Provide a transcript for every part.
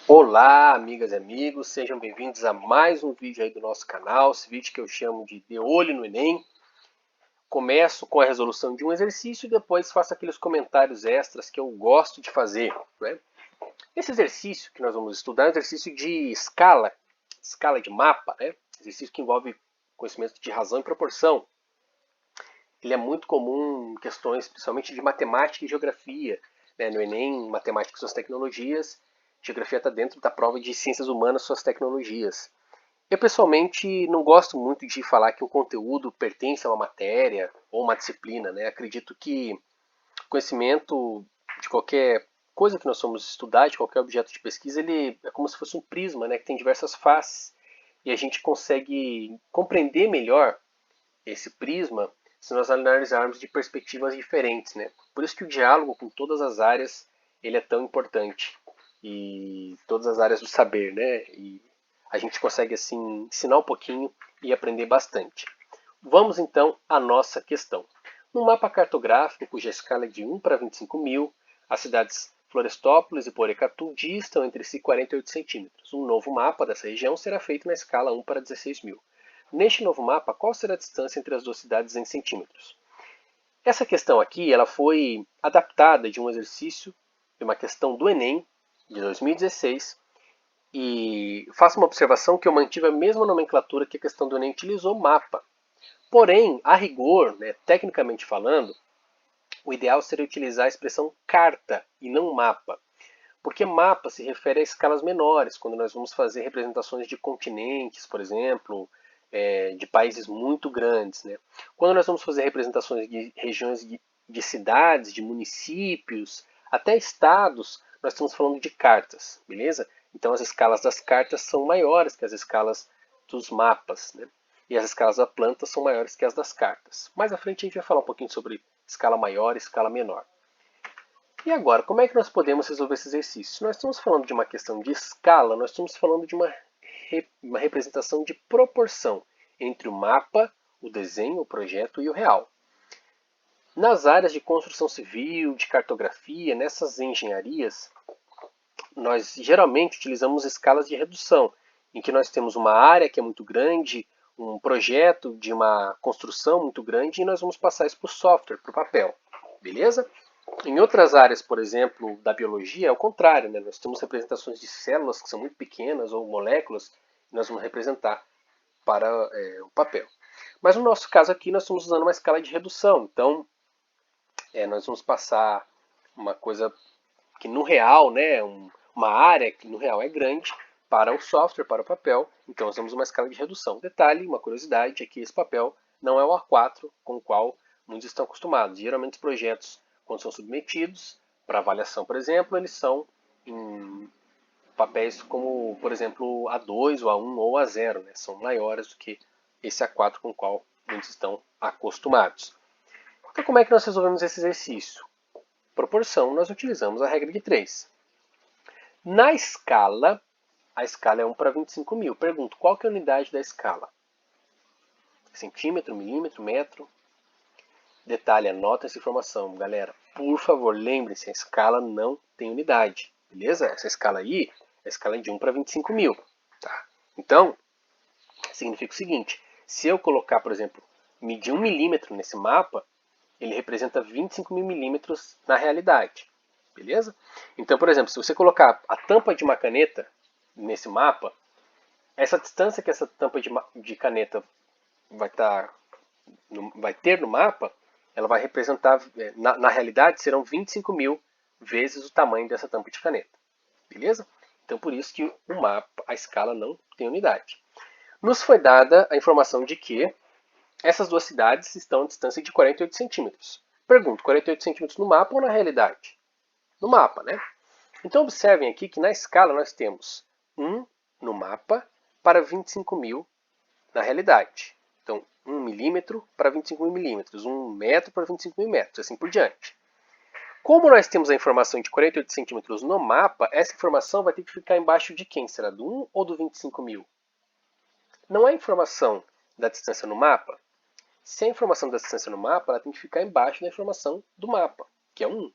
Olá, amigas e amigos, sejam bem-vindos a mais um vídeo aí do nosso canal, esse vídeo que eu chamo de Olho no Enem. Começo com a resolução de um exercício e depois faço aqueles comentários extras que eu gosto de fazer, né? Esse exercício que nós vamos estudar é um exercício de escala de mapa, né? Exercício que envolve conhecimento de razão e proporção. Ele é muito comum em questões, principalmente de matemática e geografia, né? No Enem, matemática e suas tecnologias, geografia está dentro da prova de ciências humanas e suas tecnologias. Eu pessoalmente não gosto muito de falar que o conteúdo pertence a uma matéria ou uma disciplina, né? Acredito que conhecimento de qualquer coisa que nós somos estudar, de qualquer objeto de pesquisa, ele é como se fosse um prisma, né? Que tem diversas faces e a gente consegue compreender melhor esse prisma se nós analisarmos de perspectivas diferentes, né? Por isso que o diálogo com todas as áreas ele é tão importante e todas as áreas do saber, né? E a gente consegue assim ensinar um pouquinho e aprender bastante. Vamos então à nossa questão. No mapa cartográfico, cuja escala é de 1 para 25 mil, as cidades Florestópolis e Porecatu distam entre si 48 centímetros. Um novo mapa dessa região será feito na escala 1 para 16 mil. Neste novo mapa, qual será a distância entre as duas cidades em centímetros? Essa questão aqui ela foi adaptada de um exercício, de uma questão do Enem, de 2016, e faço uma observação que eu mantive a mesma nomenclatura que a questão do Enem utilizou, mapa. Porém, a rigor, né, tecnicamente falando, o ideal seria utilizar a expressão carta e não mapa. Porque mapa se refere a escalas menores, quando nós vamos fazer representações de continentes, por exemplo, de países muito grandes. Né? Quando nós vamos fazer representações de regiões de cidades, de municípios, até estados, nós estamos falando de cartas, beleza? Então as escalas das cartas são maiores que as escalas dos mapas, né? E as escalas da planta são maiores que as das cartas. Mais à frente a gente vai falar um pouquinho sobre escala maior e escala menor. E agora, como é que nós podemos resolver esse exercício? Se nós estamos falando de uma questão de escala, nós estamos falando de uma representação de proporção entre o mapa, o desenho, o projeto e o real. Nas áreas de construção civil, de cartografia, nessas engenharias, nós geralmente utilizamos escalas de redução, em que nós temos uma área que é muito grande, um projeto de uma construção muito grande, e nós vamos passar isso para o software, para o papel. Beleza? Em outras áreas, por exemplo, da biologia, é o contrário, né? Nós temos representações de células que são muito pequenas ou moléculas que nós vamos representar para o papel. Mas no nosso caso aqui, nós estamos usando uma escala de redução. Então, nós vamos passar uma coisa que no real, né, uma área que no real é grande, para o software, para o papel. Então, nós temos uma escala de redução. Detalhe, uma curiosidade, é que esse papel não é o A4 com o qual muitos estão acostumados. Geralmente, os projetos, quando são submetidos para avaliação, por exemplo, eles são em papéis como, por exemplo, A2, o A1 ou A0, né? São maiores do que esse A4 com o qual muitos estão acostumados. Então, como é que nós resolvemos esse exercício? Proporção, nós utilizamos a regra de 3. Na escala, a escala é 1 para 25 mil. Pergunto, qual que é a unidade da escala? Centímetro, milímetro, metro? Detalhe, anota essa informação, galera. Por favor, lembre-se, a escala não tem unidade, beleza? Essa escala aí é a escala de 1 para 25 mil. Tá? Então, significa o seguinte, se eu colocar, por exemplo, medir 1 milímetro nesse mapa, ele representa 25 mil milímetros na realidade. Beleza? Então, por exemplo, se você colocar a tampa de uma caneta nesse mapa, essa distância que essa tampa de caneta vai ter no mapa, ela vai representar, na realidade, serão 25 mil vezes o tamanho dessa tampa de caneta. Beleza? Então, por isso que o mapa, a escala não tem unidade. Nos foi dada a informação de que essas duas cidades estão a distância de 48 centímetros. Pergunto, 48 centímetros no mapa ou na realidade? No mapa, né? Então observem aqui que na escala nós temos 1 no mapa para 25 mil na realidade. Então 1 milímetro para 25 mil milímetros, 1 metro para 25 mil metros, assim por diante. Como nós temos a informação de 48 centímetros no mapa, essa informação vai ter que ficar embaixo de quem? Será do 1 ou do 25 mil? Não é informação da distância no mapa? Se a informação da distância no mapa, ela tem que ficar embaixo da informação do mapa, que é 1.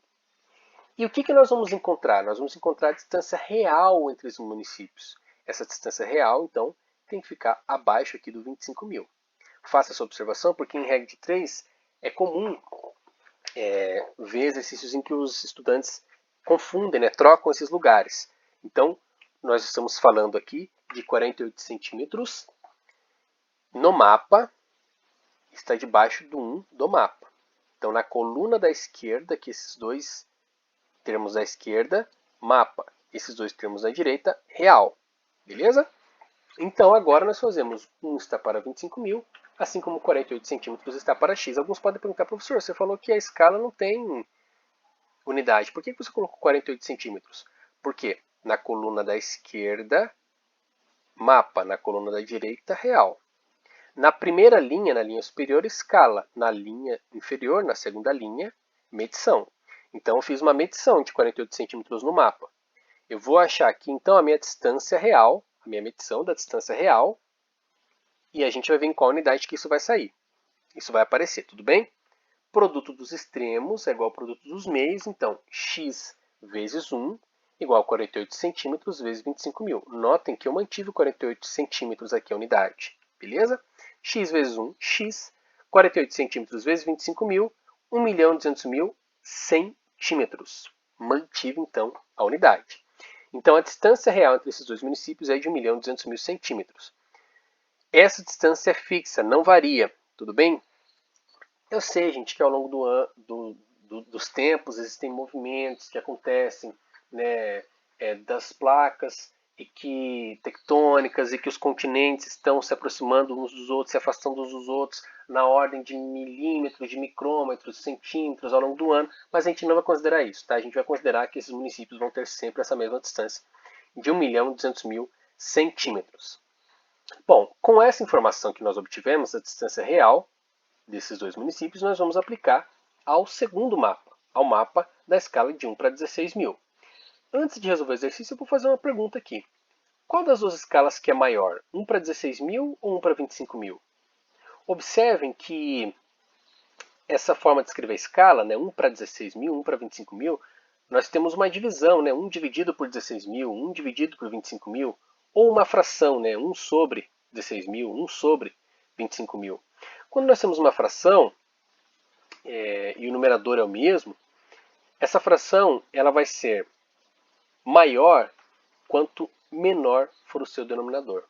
E o que nós vamos encontrar? Nós vamos encontrar a distância real entre os municípios. Essa distância real, então, tem que ficar abaixo aqui do 25 mil. Faça essa observação, porque em regra de 3 é comum ver exercícios em que os estudantes confundem, trocam esses lugares. Então, nós estamos falando aqui de 48 centímetros no mapa, está debaixo do 1 do mapa. Então, na coluna da esquerda, que esses dois termos da esquerda, mapa, esses dois termos da direita, real. Beleza? Então, agora nós fazemos 1 está para 25 mil, assim como 48 centímetros está para x. Alguns podem perguntar, professor, você falou que a escala não tem unidade. Por que você colocou 48 centímetros? Porque na coluna da esquerda, mapa, na coluna da direita, real. Na primeira linha, na linha superior, escala. Na linha inferior, na segunda linha, medição. Então, eu fiz uma medição de 48 centímetros no mapa. Eu vou achar aqui, então, a minha distância real, a minha medição da distância real, e a gente vai ver em qual unidade que isso vai sair. Isso vai aparecer, tudo bem? Produto dos extremos é igual ao produto dos meios, então, x vezes 1 igual a 48 centímetros vezes 25 mil. Notem que eu mantive 48 centímetros aqui a unidade, beleza? X vezes 1, x, 48 centímetros vezes 25 mil, 1.200.000 centímetros. Mantive, então, a unidade. Então, a distância real entre esses dois municípios é de 1.200.000 centímetros. Essa distância é fixa, não varia, tudo bem? Eu sei, gente, que ao longo dos tempos existem movimentos que acontecem, né, das placas e que tectônicas, e que os continentes estão se aproximando uns dos outros, se afastando uns dos outros na ordem de milímetros, de micrômetros, centímetros ao longo do ano, mas a gente não vai considerar isso, tá? A gente vai considerar que esses municípios vão ter sempre essa mesma distância de 1.200.000 centímetros. Bom, com essa informação que nós obtivemos, a distância real desses dois municípios, nós vamos aplicar ao segundo mapa, ao mapa da escala de 1 para 16 mil. Antes de resolver o exercício, eu vou fazer uma pergunta aqui. Qual das duas escalas que é maior, 1 para 16 mil ou 1 para 25 mil? Observem que essa forma de escrever a escala, 1 para 16 mil, 1 para 25 mil, nós temos uma divisão, 1 dividido por 16 mil, 1 dividido por 25 mil, ou uma fração, 1 sobre 16 mil, 1 sobre 25 mil. Quando nós temos uma fração, e o numerador é o mesmo, essa fração ela vai ser maior quanto menor for o seu denominador.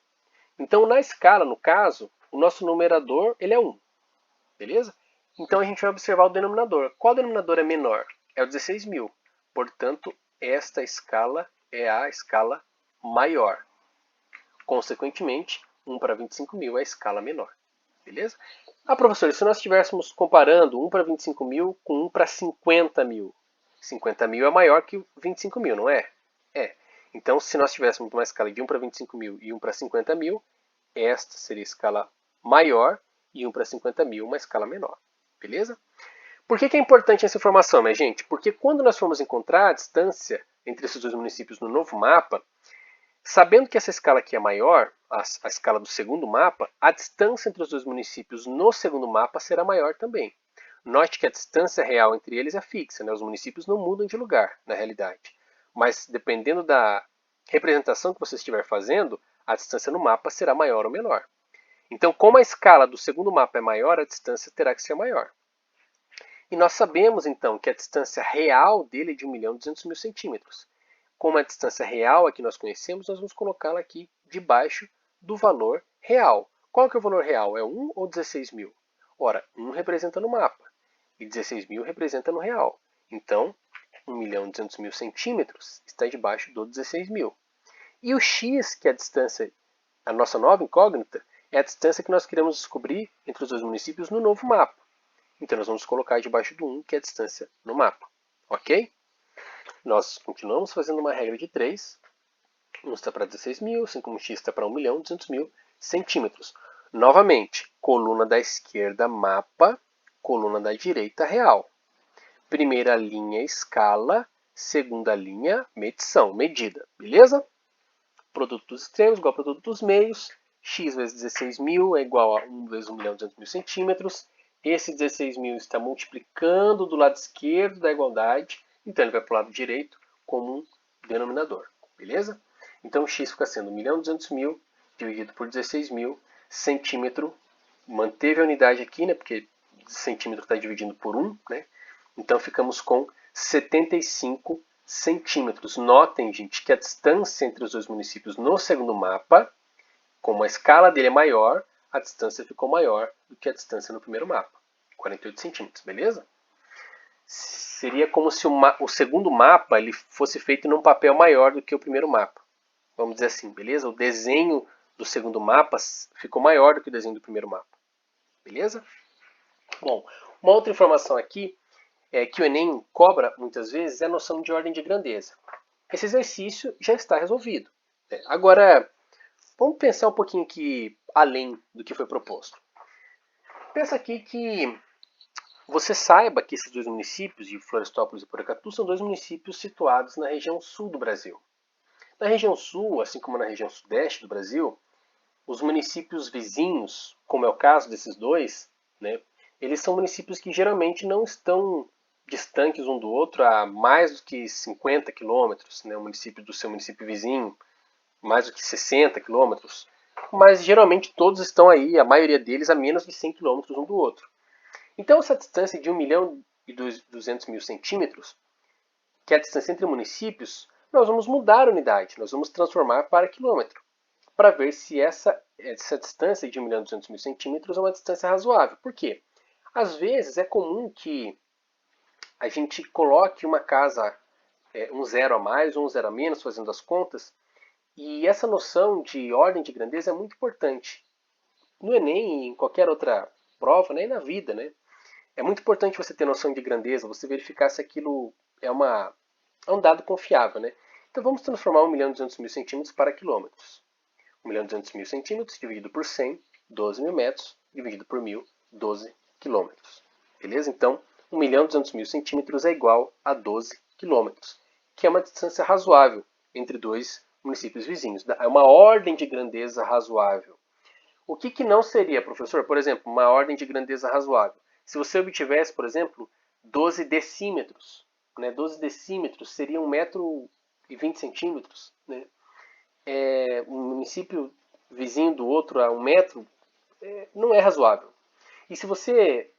Então, na escala, no caso, o nosso numerador ele é 1. Beleza? Então, a gente vai observar o denominador. Qual denominador é menor? É o 16 mil. Portanto, esta escala é a escala maior. Consequentemente, 1 para 25 mil é a escala menor. Beleza? Ah, professor, se nós estivéssemos comparando 1 para 25 mil com 1 para 50 mil, 50 mil é maior que 25 mil, não é? É. Então, se nós tivéssemos uma escala de 1 para 25 mil e 1 para 50 mil, esta seria a escala maior e 1 para 50 mil uma escala menor. Beleza? Por que é importante essa informação, minha gente? Porque quando nós formos encontrar a distância entre esses dois municípios no novo mapa, sabendo que essa escala aqui é maior, a escala do segundo mapa, a distância entre os dois municípios no segundo mapa será maior também. Note que a distância real entre eles é fixa, os municípios não mudam de lugar, na realidade. Mas dependendo da representação que você estiver fazendo, a distância no mapa será maior ou menor. Então, como a escala do segundo mapa é maior, a distância terá que ser maior. E nós sabemos, então, que a distância real dele é de 1.200.000 centímetros. Como a distância real aqui nós conhecemos, nós vamos colocá-la aqui debaixo do valor real. Qual que é o valor real? É 1 ou 16 mil? Ora, 1 representa no mapa e 16 mil representa no real. Então, 1.200.000 centímetros está debaixo do 16 mil. E o x, que é a distância, a nossa nova incógnita, é a distância que nós queremos descobrir entre os dois municípios no novo mapa. Então, nós vamos colocar debaixo do 1, que é a distância no mapa. Ok? Nós continuamos fazendo uma regra de 3. 1 está para 16 mil, assim como x está para 1.200.000 centímetros. Novamente, coluna da esquerda, mapa, coluna da direita, real. Primeira linha, escala. Segunda linha, medição, medida. Beleza? Produto dos extremos igual ao produto dos meios. X vezes 16 mil é igual a 1 vezes 1.200.000 centímetros. Esse 16 mil está multiplicando do lado esquerdo da igualdade. Então ele vai para o lado direito como um denominador, beleza? Então x fica sendo 1.200.000 dividido por 16.000 centímetro. Manteve a unidade aqui, né? Porque centímetro está dividindo por 1, né? Então ficamos com 75 centímetros. Notem, gente, que a distância entre os dois municípios no segundo mapa, como a escala dele é maior, a distância ficou maior do que a distância no primeiro mapa. 48 centímetros, beleza? Seria como se o segundo mapa ele fosse feito num papel maior do que o primeiro mapa. Vamos dizer assim, beleza? O desenho do segundo mapa ficou maior do que o desenho do primeiro mapa. Beleza? Bom, uma outra informação aqui que o Enem cobra muitas vezes é a noção de ordem de grandeza. Esse exercício já está resolvido. Agora, vamos pensar um pouquinho aqui além do que foi proposto. Pensa aqui que você saiba que esses dois municípios, de Florestópolis e Porecatu, são dois municípios situados na região sul do Brasil. Na região sul, assim como na região sudeste do Brasil, os municípios vizinhos, como é o caso desses dois, né, eles são municípios que geralmente não estão distantes um do outro a mais do que 50 quilômetros, né, o município do seu município vizinho, mais do que 60 quilômetros, mas geralmente todos estão aí, a maioria deles, a menos de 100 quilômetros um do outro. Então essa distância de 1.200.000 centímetros, que é a distância entre municípios, nós vamos mudar a unidade, nós vamos transformar para quilômetro, para ver se essa distância de 1.200.000 centímetros é uma distância razoável. Por quê? Às vezes é comum que a gente coloque uma casa um zero a mais ou um zero a menos, fazendo as contas, e essa noção de ordem de grandeza é muito importante. No Enem e em qualquer outra prova, né, e na vida, né? É muito importante você ter noção de grandeza, você verificar se aquilo é um dado confiável, né? Então vamos transformar 1.200.000 centímetros para quilômetros. 1.200.000 centímetros dividido por 100, 12.000 metros, dividido por 1.000, 12 quilômetros. Beleza? Então, 1.200.000 centímetros é igual a 12 quilômetros, que é uma distância razoável entre dois municípios vizinhos. É uma ordem de grandeza razoável. O que não seria, professor? Por exemplo, uma ordem de grandeza razoável. Se você obtivesse, por exemplo, 12 decímetros, né? 12 decímetros seria 1,20 centímetros, né? Um município vizinho do outro a 1 metro não é razoável. E se você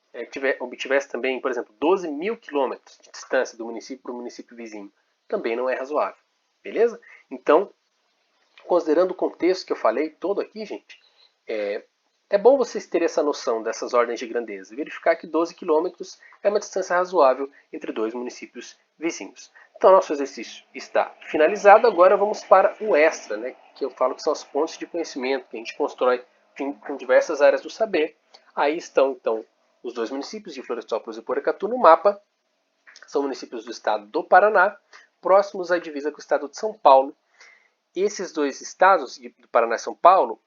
obtivesse também, por exemplo, 12.000 quilômetros de distância do município para o município vizinho, também não é razoável. Beleza? Então, considerando o contexto que eu falei todo aqui, gente, é bom vocês terem essa noção dessas ordens de grandeza. Verificar que 12 quilômetros é uma distância razoável entre dois municípios vizinhos. Então, nosso exercício está finalizado. Agora vamos para o extra, né, que eu falo que são as pontes de conhecimento que a gente constrói com diversas áreas do saber. Aí estão, então, os dois municípios de Florestópolis e Porecatu no mapa. São municípios do estado do Paraná, próximos à divisa com o estado de São Paulo. Esses dois estados, do Paraná e São Paulo,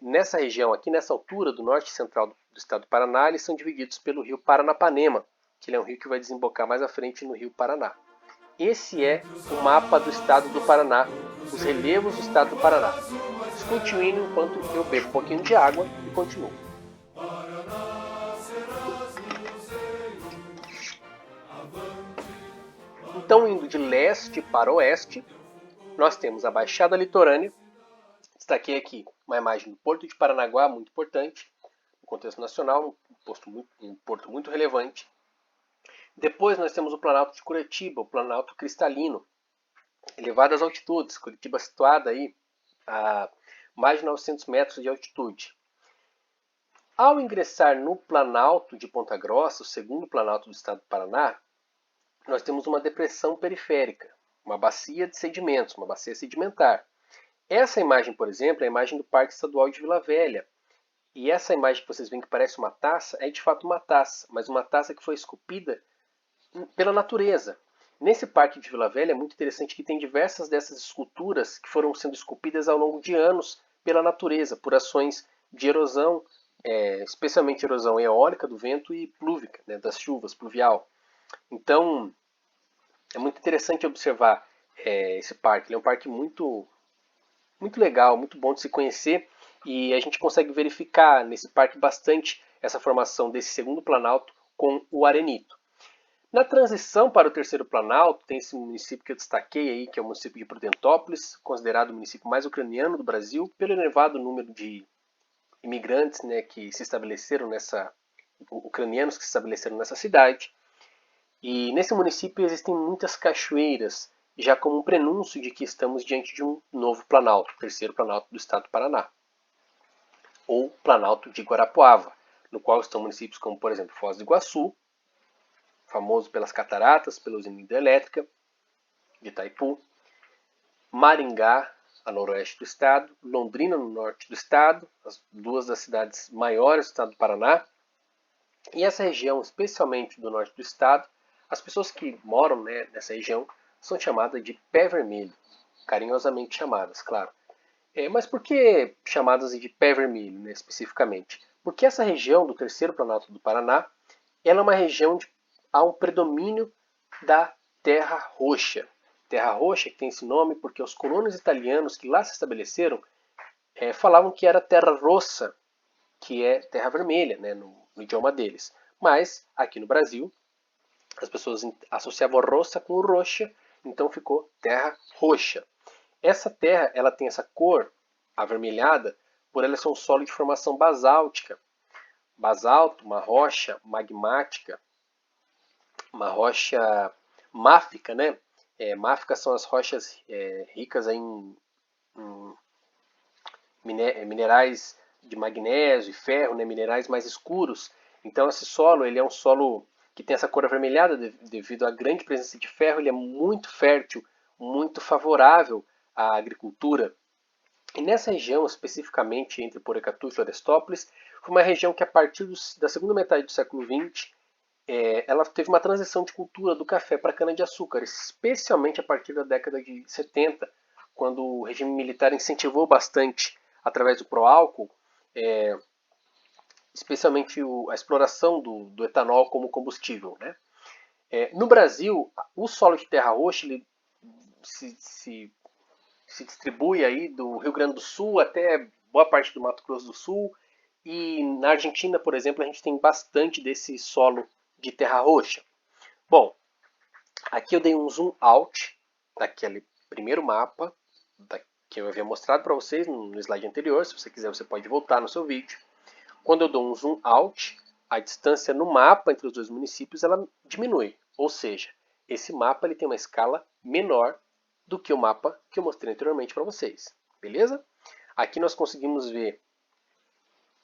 nessa região aqui, nessa altura do norte central do estado do Paraná, eles são divididos pelo rio Paranapanema, que ele é um rio que vai desembocar mais à frente no rio Paraná. Esse é o mapa do estado do Paraná, os relevos do estado do Paraná. Continuem enquanto eu bebo um pouquinho de água e continuo. Então, indo de leste para oeste, nós temos a Baixada Litorânea. Destaquei aqui uma imagem do Porto de Paranaguá, muito importante, no contexto nacional, um porto muito relevante. Depois nós temos o Planalto de Curitiba, o Planalto Cristalino, elevadas altitudes, Curitiba situada aí a mais de 900 metros de altitude. Ao ingressar no Planalto de Ponta Grossa, o segundo Planalto do estado do Paraná, nós temos uma depressão periférica, uma bacia de sedimentos, uma bacia sedimentar. Essa imagem, por exemplo, é a imagem do Parque Estadual de Vila Velha. E essa imagem que vocês veem que parece uma taça, é de fato uma taça, mas uma taça que foi esculpida pela natureza. Nesse Parque de Vila Velha é muito interessante que tem diversas dessas esculturas que foram sendo esculpidas ao longo de anos pela natureza, por ações de erosão, especialmente erosão eólica do vento e plúvica, né, das chuvas, pluvial. Então, é muito interessante observar esse parque. Ele é um parque muito legal, muito bom de se conhecer, e a gente consegue verificar nesse parque bastante essa formação desse segundo planalto com o arenito. Na transição para o terceiro planalto, tem esse município que eu destaquei aí, que é o município de Prudentópolis, considerado o município mais ucraniano do Brasil, pelo elevado número de imigrantes, né, que se estabeleceram ucranianos que se estabeleceram nessa cidade. E nesse município existem muitas cachoeiras, já como um prenúncio de que estamos diante de um novo planalto, o terceiro planalto do estado do Paraná, ou planalto de Guarapuava, no qual estão municípios como, por exemplo, Foz do Iguaçu, famoso pelas cataratas, pela usina hidrelétrica de Itaipu, Maringá, a noroeste do estado, Londrina, no norte do estado, as duas das cidades maiores do estado do Paraná. E essa região, especialmente do norte do estado, as pessoas que moram, né, nessa região são chamadas de pé vermelho, carinhosamente chamadas, claro. Mas por que chamadas de pé vermelho, né, especificamente? Porque essa região do terceiro planalto do Paraná, ela é uma região onde há um predomínio da terra roxa. Terra roxa que tem esse nome porque os colonos italianos que lá se estabeleceram falavam que era terra rossa, que é terra vermelha, né, no idioma deles. Mas aqui no Brasil as pessoas associavam roça com roxa, então ficou terra roxa. Essa terra ela tem essa cor avermelhada por ela ser um solo de formação basáltica. Basalto, uma rocha magmática, uma rocha máfica, né? Máficas são as rochas ricas em minerais de magnésio e ferro, né? Minerais mais escuros. Então esse solo ele é um solo que tem essa cor avermelhada devido à grande presença de ferro. Ele é muito fértil, muito favorável à agricultura. E nessa região, especificamente entre Porecatu e Florestópolis, foi uma região que a partir da segunda metade do século XX, ela teve uma transição de cultura do café para a cana-de-açúcar, especialmente a partir da década de 70, quando o regime militar incentivou bastante, através do pró-álcool, especialmente a exploração do etanol como combustível. Né? No Brasil, o solo de terra roxa ele se distribui aí do Rio Grande do Sul até boa parte do Mato Grosso do Sul. E na Argentina, por exemplo, a gente tem bastante desse solo de terra roxa. Bom, aqui eu dei um zoom out daquele primeiro mapa que eu havia mostrado para vocês no slide anterior. Se você quiser, você pode voltar no seu vídeo. Quando eu dou um zoom out, a distância no mapa entre os dois municípios ela diminui. Ou seja, esse mapa ele tem uma escala menor do que o mapa que eu mostrei anteriormente para vocês. Beleza? Aqui nós conseguimos ver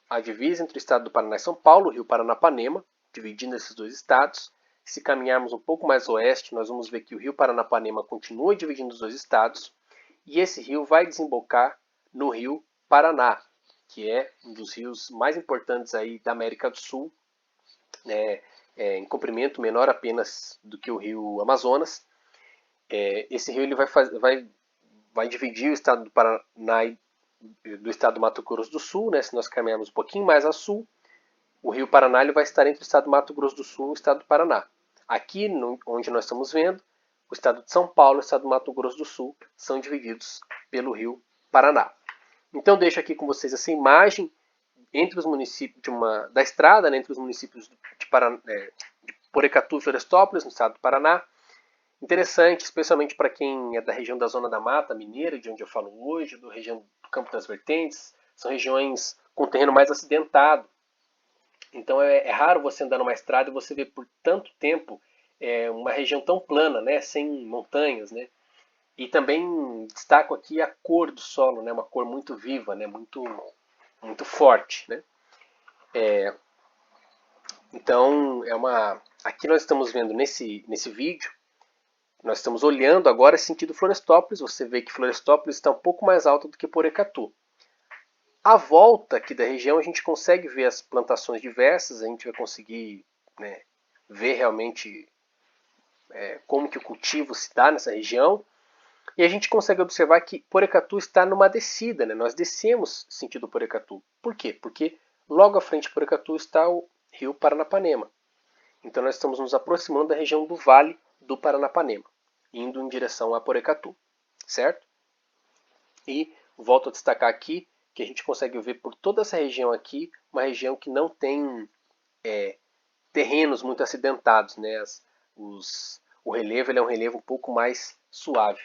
a divisa entre o estado do Paraná e São Paulo, o rio Paranapanema, dividindo esses dois estados. Se caminharmos um pouco mais oeste, nós vamos ver que o rio Paranapanema continua dividindo os dois estados. E esse rio vai desembocar no rio Paraná, que é um dos rios mais importantes aí da América do Sul, em comprimento menor apenas do que o rio Amazonas. Esse rio ele vai dividir o estado do Paraná do estado do Mato Grosso do Sul, né? Se nós caminharmos um pouquinho mais a sul, o rio Paraná ele vai estar entre o estado do Mato Grosso do Sul e o estado do Paraná. Aqui, onde nós estamos vendo, o estado de São Paulo e o estado do Mato Grosso do Sul são divididos pelo rio Paraná. Então deixo aqui com vocês essa imagem entre os municípios da estrada, né, entre os municípios de Porecatu e Florestópolis, no estado do Paraná. Interessante, especialmente para quem é da região da Zona da Mata Mineira, de onde eu falo hoje, da região do Campo das Vertentes. São regiões com terreno mais acidentado. Então é raro você andar numa estrada e você ver por tanto tempo uma região tão plana, né, sem montanhas. Né? E também destaco aqui a cor do solo, né, uma cor muito viva, né, muito forte. Né? Então, aqui nós estamos vendo nesse vídeo, nós estamos olhando agora sentido Florestópolis. Você vê que Florestópolis está um pouco mais alta do que Porecatu. À volta aqui da região a gente consegue ver as plantações diversas, a gente vai conseguir, né, ver realmente como que o cultivo se dá nessa região. E a gente consegue observar que Porecatu está numa descida, né? Nós descemos sentido Porecatu. Por quê? Porque logo à frente de Porecatu está o rio Paranapanema. Então nós estamos nos aproximando da região do Vale do Paranapanema, indo em direção a Porecatu, certo? E volto a destacar aqui que a gente consegue ver por toda essa região aqui, uma região que não tem terrenos muito acidentados, né? o relevo ele é um relevo um pouco mais suave,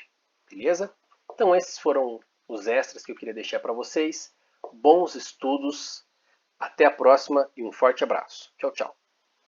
beleza? Então esses foram os extras que eu queria deixar para vocês. Bons estudos, até a próxima e um forte abraço. Tchau, tchau.